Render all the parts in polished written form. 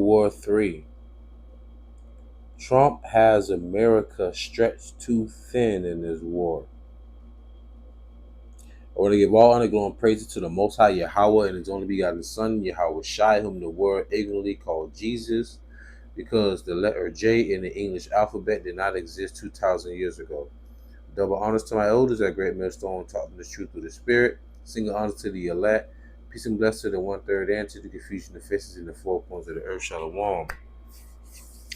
WW3. Trump has America stretched too thin in this war. I want to give all honor, glory, and praise to the Most High Yahawah and His only begotten Son, YAHAWASHI, whom the world ignorantly called Jesus, because the letter J in the English alphabet did not exist 2,000 years ago. Double honors to my elders at Great MILESTONE, taught them the truth through the Spirit. Single honors to the elect. Peace and blessings to the 1/3 and to the confusion of faces in the 4 corners of the earth. Shalom.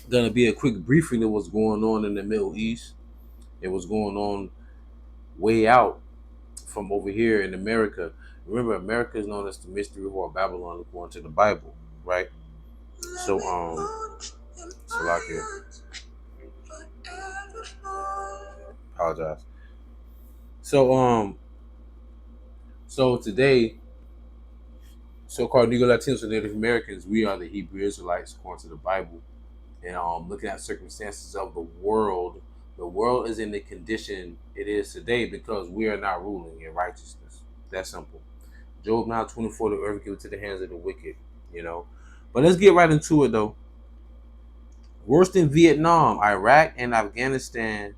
Gonna be a quick briefing of what's going on in the Middle East and what's going on way out from over here in America. Remember, America is known as the mystery of Babylon according to the Bible, right? So apologize. So today, so-called Negro Latinos and Native Americans, we are the Hebrew Israelites according to the Bible. And looking at circumstances of the world is in the condition it is today because we are not ruling in righteousness. That's simple. Job 9:24, the earth given to the hands of the wicked, But let's get right into it though. Worse than Vietnam, Iraq, and Afghanistan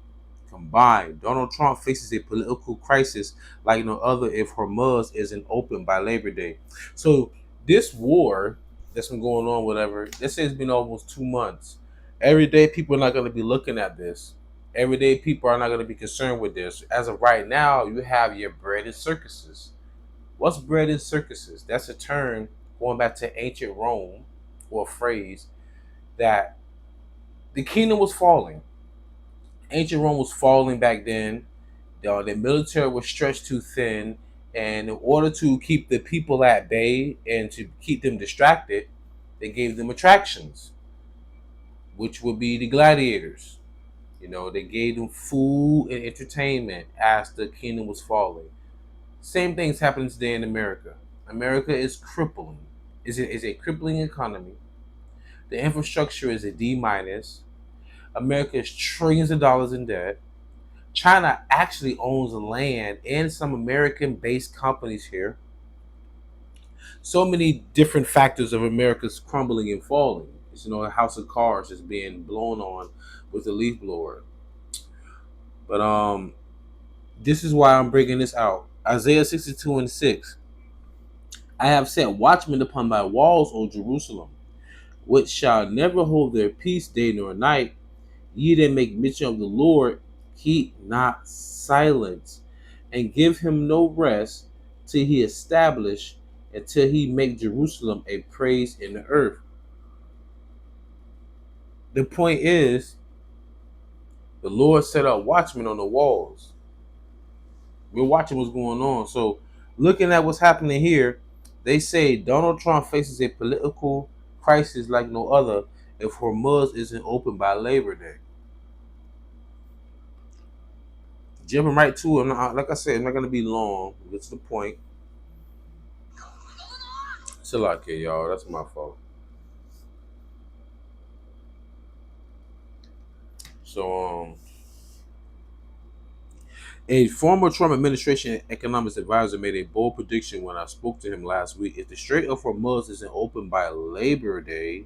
combined. Donald Trump faces a political crisis like no other if Hormuz isn't open by Labor Day. So this war that's been going on, whatever, this has been almost 2 months. Every day people are not going to be looking at this. Every day people are not going to be concerned with this. As of right now, you have your bread and circuses. What's bread and circuses? That's a term going back to ancient Rome, or a phrase that the kingdom was falling. Ancient Rome was falling back then. The military was stretched too thin, and in order to keep the people at bay and to keep them distracted, they gave them attractions, which would be the gladiators. They gave them food and entertainment as the kingdom was falling. Same things happening today in America. America is crippling. Is a crippling economy. The infrastructure is a D-. America is trillions of dollars in debt. China actually owns land and some American-based companies here. So many different factors of America's crumbling and falling. A house of cards is being blown on with a leaf blower. But this is why I'm bringing this out. Isaiah 62:6. I have set watchmen upon thy walls, O Jerusalem, which shall never hold their peace day nor night. Ye that make mention of the Lord, keep not silence, and give him no rest till he establish, until he make Jerusalem a praise in the earth. The point is, the Lord set up watchmen on the walls. We're watching what's going on. So looking at what's happening here, they say Donald Trump faces a political crisis like no other if Hormuz isn't open by Labor Day. Jumping right to it, like I said, I'm not going to be long. Get to the point. It's a lot here, y'all. That's my fault. So, a former Trump administration economics advisor made a bold prediction when I spoke to him last week. If the Strait of Hormuz isn't open by Labor Day,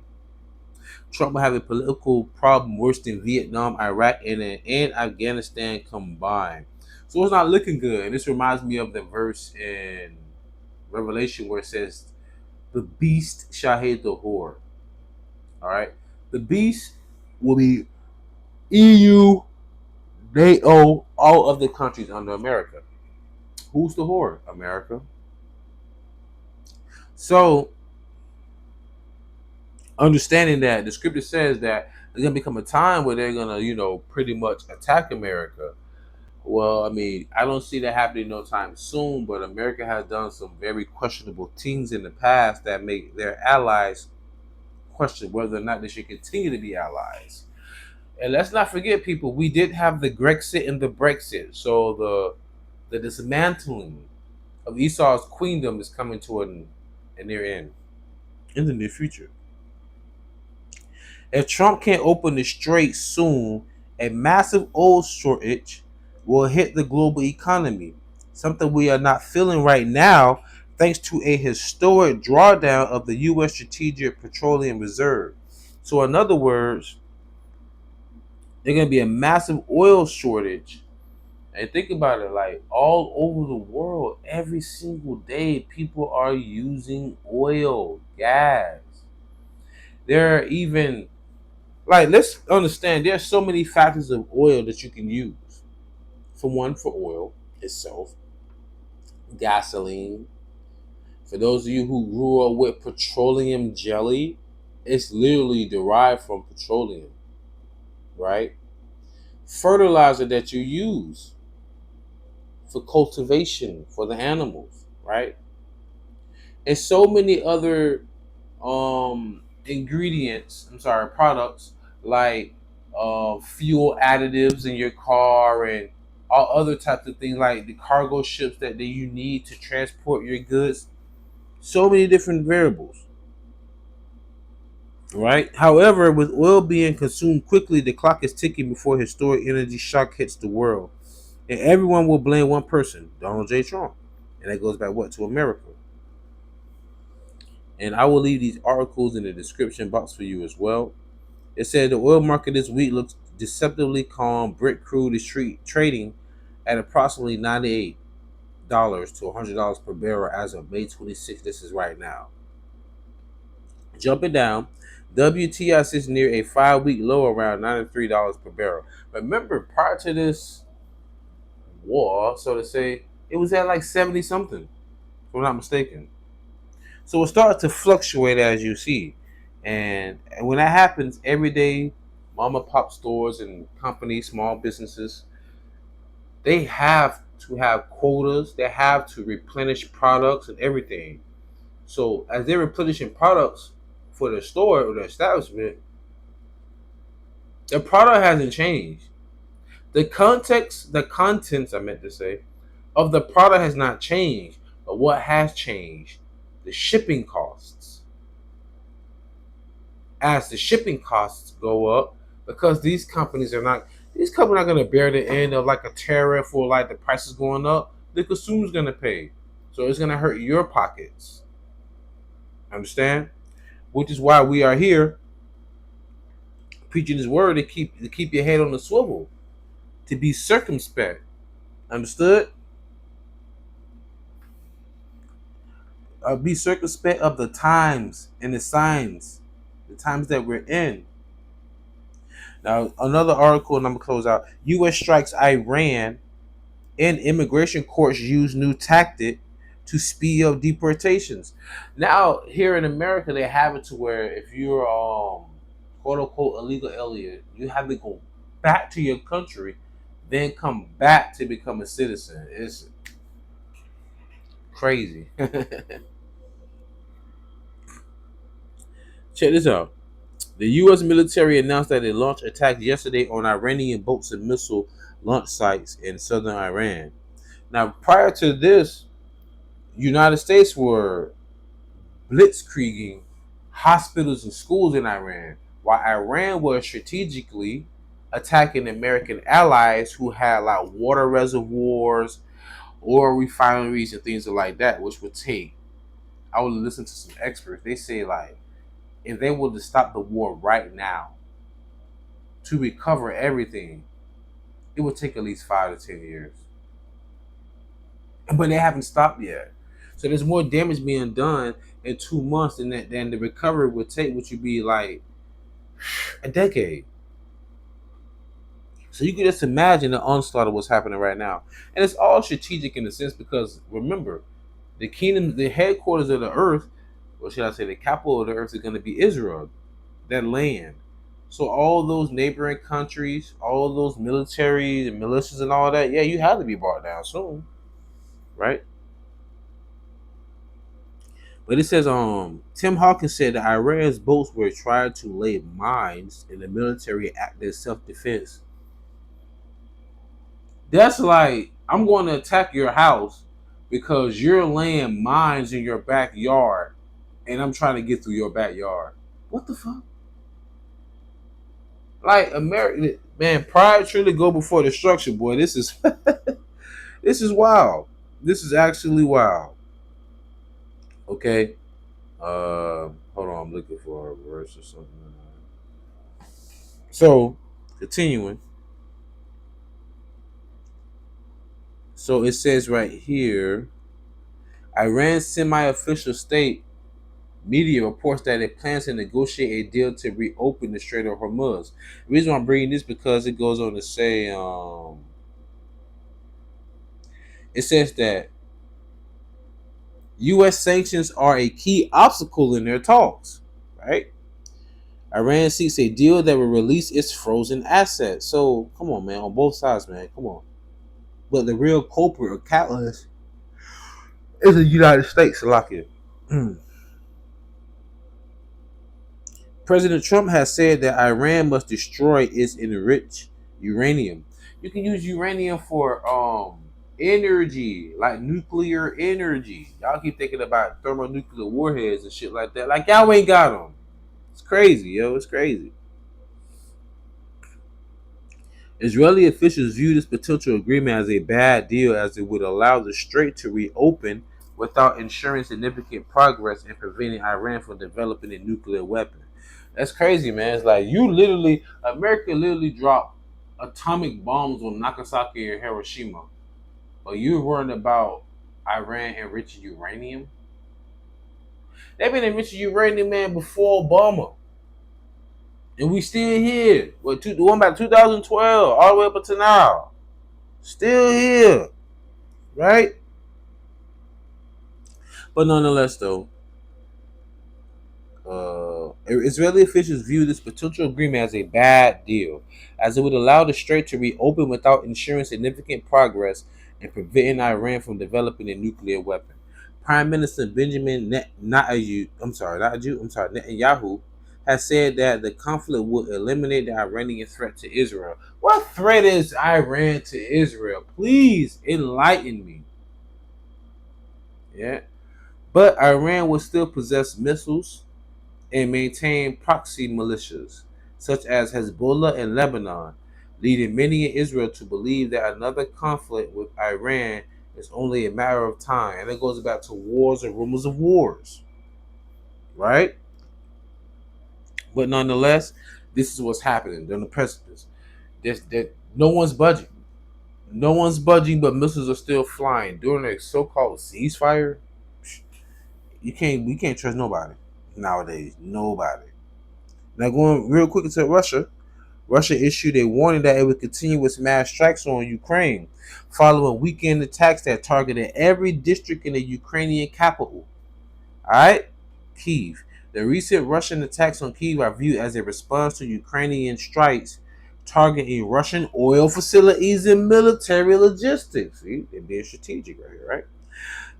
Trump will have a political problem worse than Vietnam, Iraq, and Afghanistan combined. So it's not looking good. And this reminds me of the verse in Revelation where it says, the beast shall hate the whore. All right. The beast will be EU, NATO, all of the countries under America. Who's the whore? America. So, understanding that the scripture says that there's going to become a time where they're going to, pretty much attack America. Well, I don't see that happening no time soon, but America has done some very questionable things in the past that make their allies question whether or not they should continue to be allies. And let's not forget, people, we did have the Grexit and the Brexit. So the dismantling of Esau's queendom is coming to a near end in the near future. If Trump can't open the Strait soon, a massive oil shortage will hit the global economy, something we are not feeling right now thanks to a historic drawdown of the U.S. Strategic Petroleum Reserve. So, in other words, there's going to be a massive oil shortage. And think about it, like all over the world, every single day, people are using oil, gas. There are even, like, let's understand, there's so many factors of oil that you can use. For one, for oil itself, gasoline. For those of you who grew up with petroleum jelly, it's literally derived from petroleum, right? Fertilizer that you use for cultivation for the animals, right? And so many other products like fuel additives in your car and all other types of things like the cargo ships that you need to transport your goods. So many different variables, right? However, with oil being consumed quickly, the clock is ticking before historic energy shock hits the world. And everyone will blame one person, Donald J. Trump. And that goes back to America. And I will leave these articles in the description box for you as well. It said the oil market this week looks deceptively calm. Brent crude is trading at approximately $98 to $100 per barrel as of May 26th. This is right now. Jumping down, WTI sits near a 5-week low around $93 per barrel. Remember, prior to this war, so to say, it was at like 70 something, if I'm not mistaken. So it started to fluctuate as you see. And when that happens every day, mom and pop stores and companies, small businesses, they have to have quotas. They have to replenish products and everything. So as they're replenishing products for the store or the establishment, the product hasn't changed. The contents, I meant to say, of the product has not changed. But what has changed? The shipping costs. As the shipping costs go up, because these companies are not going to bear the end of like a tariff or like the prices going up. The consumer's going to pay. So it's going to hurt your pockets. Understand? Which is why we are here preaching His word to keep your head on the swivel, to be circumspect. Understood? Be circumspect of the times and the signs, the times that we're in. Now, another article, and I'm going to close out. U.S. strikes Iran, and immigration courts use new tactic to speed up deportations. Now, here in America, they have it to where if you're quote-unquote illegal alien, you have to go back to your country, then come back to become a citizen. It's crazy. Check this out. The U.S. military announced that it launched attacks yesterday on Iranian boats and missile launch sites in southern Iran. Now, prior to this, United States were blitzkrieging hospitals and schools in Iran, while Iran was strategically attacking American allies who had like water reservoirs or refineries and things like that, which would take. I would listen to some experts. They say like, if they were to stop the war right now to recover everything, it would take at least 5 to 10 years. But they haven't stopped yet. So there's more damage being done in 2 months than the recovery would take, which would be like a decade. So you can just imagine the onslaught of what's happening right now. And it's all strategic in a sense because remember, the kingdom, the headquarters of the earth, or should I say the capital of the earth is going to be Israel, that land. So all those neighboring countries, all those militaries and militias and all that, yeah, you have to be brought down soon, right? But it says, Tim Hawkins said that Iran's boats were trying to lay mines in the military act as self-defense. That's like, I'm going to attack your house because you're laying mines in your backyard and I'm trying to get through your backyard. What the fuck? Like, America, man, pride truly go before destruction, boy. This is this is wild. This is actually wild. Okay. Hold on, I'm looking for a verse or something. So, continuing. So it says right here, Iran's semi-official state media reports that it plans to negotiate a deal to reopen the Strait of Hormuz. The reason why I'm bringing this because it goes on to say, it says that U.S. sanctions are a key obstacle in their talks. Right? Iran seeks a deal that will release its frozen assets. So come on, man, on both sides, man, come on. But the real culprit or catalyst is the United States, Salakia. President Trump has said that Iran must destroy its enriched uranium. You can use uranium for energy, like nuclear energy. Y'all keep thinking about thermonuclear warheads and shit like that. Like y'all ain't got them. It's crazy, yo. It's crazy. Israeli officials view this potential agreement as a bad deal as it would allow the Strait to reopen without ensuring significant progress and preventing Iran from developing a nuclear weapon. That's crazy, man. It's like America literally dropped atomic bombs on Nagasaki and Hiroshima, but you're worrying about Iran enriching uranium? They've been enriching uranium, man, before Obama. And we still here. Going back to 2012, all the way up until now. Still here, right? But nonetheless, though, Israeli officials view this potential agreement as a bad deal, as it would allow the Strait to reopen without ensuring significant progress and preventing Iran from developing a nuclear weapon. Prime Minister Benjamin Netanyahu has said that the conflict would eliminate the Iranian threat to Israel. What threat is Iran to Israel? Please enlighten me. Yeah. But Iran will still possess missiles and maintain proxy militias, such as Hezbollah in Lebanon, leading many in Israel to believe that another conflict with Iran is only a matter of time. And it goes back to wars and rumors of wars, right? But nonetheless, this is what's happening. They're on the precipice. No one's budging. No one's budging, but missiles are still flying. During a so-called ceasefire, we can't trust nobody nowadays. Nobody. Now going real quick into Russia. Russia issued a warning that it would continue its mass strikes on Ukraine following weekend attacks that targeted every district in the Ukrainian capital. Alright? Kyiv. The recent Russian attacks on Kyiv are viewed as a response to Ukrainian strikes targeting Russian oil facilities and military logistics. See, they're being strategic right here, right?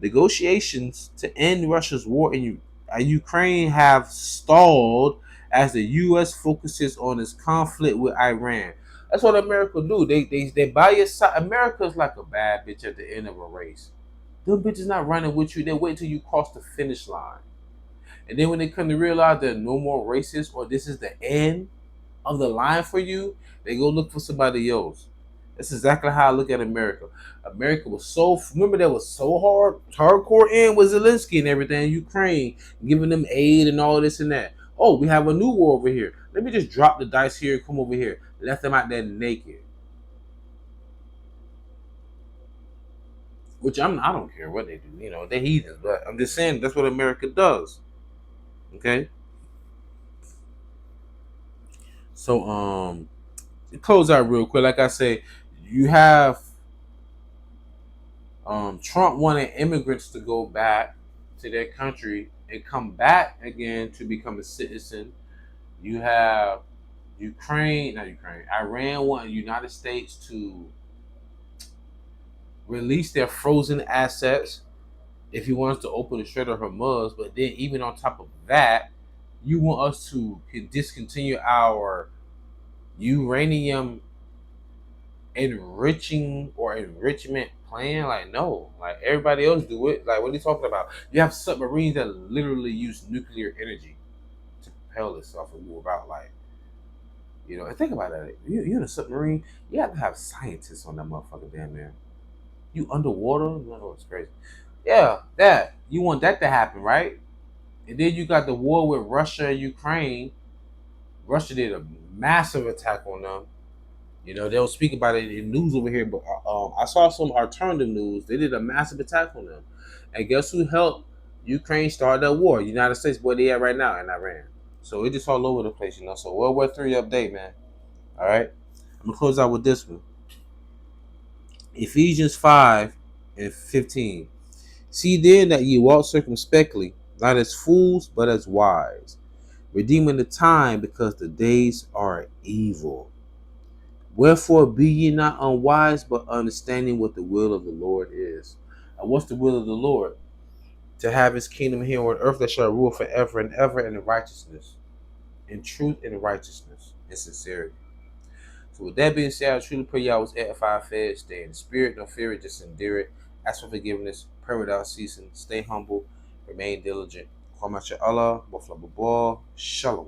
Negotiations to end Russia's war in Ukraine have stalled as the U.S. focuses on its conflict with Iran. That's what America do. They buy your side. America's like a bad bitch at the end of a race. Them bitches not running with you. They wait till you cross the finish line. And then when they come to realize there are no more races or this is the end of the line for you, they go look for somebody else. That's exactly how I look at America. America was remember that was so hardcore in with Zelensky and everything, Ukraine, giving them aid and all this and that. Oh, we have a new war over here. Let me just drop the dice here and come over here. Left them out there naked. Which I don't care what they do. They're heathens, but I'm just saying that's what America does. Okay. So to close out real quick, like I say, you have Trump wanted immigrants to go back to their country and come back again to become a citizen. You have Iran wanting the United States to release their frozen assets if he wants to open the Strait of Hormuz. But then, even on top of that, you want us to discontinue our uranium enrichment plan. Like, no, like everybody else do it. Like, what are you talking about? You have submarines that literally use nuclear energy to propel itself and move about. Like, and think about that. You in a submarine, you have to have scientists on that motherfucker, damn man. You underwater? No, it's crazy. Yeah, that. You want that to happen, right? And then you got the war with Russia and Ukraine. Russia did a massive attack on them. You know, they'll speak about it in news over here, but I saw some alternative news. They did a massive attack on them. And guess who helped Ukraine start that war? United States, where they at right now in Iran. So it's just all over the place, you know. So World War III update, man. All right. I'm going to close out with this one. Ephesians 5:15. See then that ye walk circumspectly, not as fools, but as wise, redeeming the time, because the days are evil. Wherefore be ye not unwise, but understanding what the will of the Lord is. And what's the will of the Lord? To have his kingdom here on earth that shall rule forever and ever in righteousness, in truth and righteousness, and sincerity. So with that being said, I truly pray y'all was edified, fed, stay in the spirit, no fear it, just endure it. Ask for forgiveness, pray without ceasing, stay humble, remain diligent. Allah, Shalom.